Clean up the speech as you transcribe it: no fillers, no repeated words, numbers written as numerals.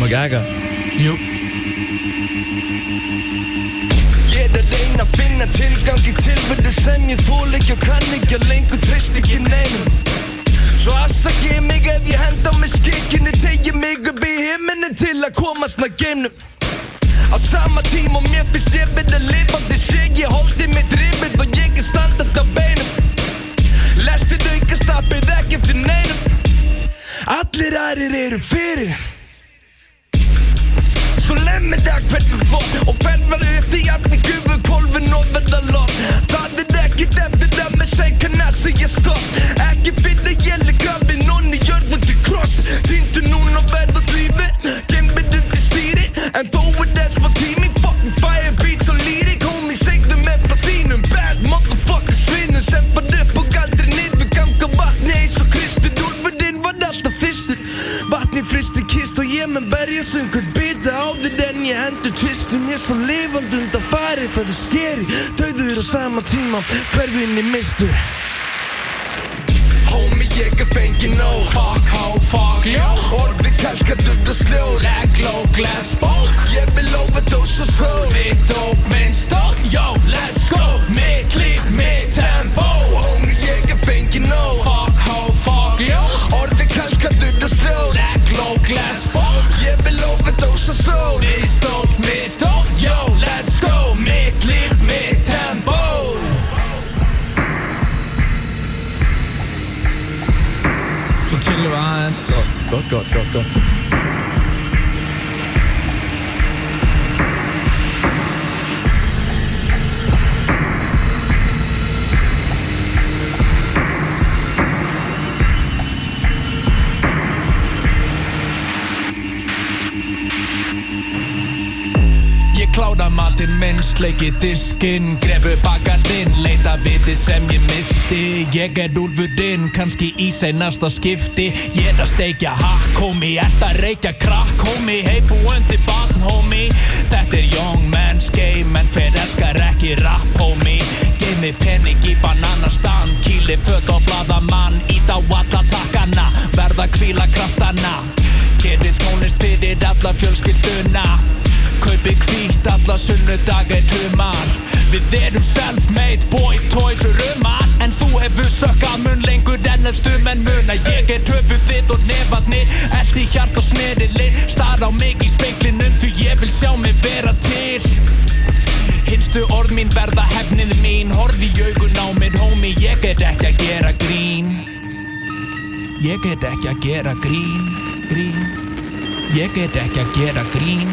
Má ekki hækka? Jú. Ég er að reyna að finna tilgang í tilveru sem ég þól ekki og kann ekki að lengur treyst ekki neinum. Svo afsakið mig ef ég henda á mig skikkinu, tegi mig upp í himinin til að komast nær geimnum. Á sama tíma og mér finnst ég verið lifandi sé ég holdi mitt rifið og ég er standart á beinum. Lestir aukastapið ekki eftir neinum. Allir aðrir eru fyrir. Svo lemmi það hvernig von og verðvar upp í afni gufu kolvin og verða lótt. Það er ekkert eftir að með segja segja stopp. Ekki fyrir ég er grafin onni jörð undir kross. Týndu núna verð og drífi, geimir undir stýri. En þó er þess var tími, fucking fire beats og lyric. Homie segðu með frá þínum bad motherfucker svinum sem var upp og aldrei niður. Ganga vatni eins og Kristur, úlfurinn var alltaf fyrstur. Vatni fristi kist og ég menn berjast hvern bita áður en ég hendur tvistum. Ég svo lifandi undan farið, það er skeri. Dauður á sama tíma, hverfinn í mistur. Homie, ég er fengið nóg. Fuck ho, fuck ljó. Orði kalkaður og sljó. Leg low, glass bók. Ég vil overdose og svo. Mitt dóp, minn stók. Yo, let's go. Mitt líf, mitt tempo. Homie, ég er fengið nóg. Fuck ho, fuck ljó. Orði kalkaður og sljó. Leg low, glass bók. Ég vil overdose og svo. Mitt stók. Yo, let's go. Mitt líf, mitt tempo. Svo chillum við aðeins. Gott. Ég klára matinn minn, sleiki diskinn, grefu bakarinn, leita viti sem ég misti. Ég er úlfurinn, kannski í seinasta skipti. Ég er að steikja hakk, homie, ert að reykja krakk, homie. Hey, búinn til barn, homie. Þetta er young man's game, en hver elskar ekki rap, homie. Geimi pening í bananastand, kýli föt og bladamann, ít á alla takkana, verða hvíla kraftana. Gerir tónlist fyrir alla fjölskylduna. Kaupi hvítt alla sunnudaga í tumar. Við erum self-made boy toys og rumar. En þú hefur sökkað mun lengur en elstu menn muna. Ég er höfuð þitt og nefarnir, elti hjart og snerilinn. Star á mig í speglinum því ég vil sjá mig vera til. Hinstu orð mín verða hefnið mín. Horfði í augun á mér, homie, ég er ekki að gera grín. Ég er ekki að gera grín. Ég er ekki að gera grín.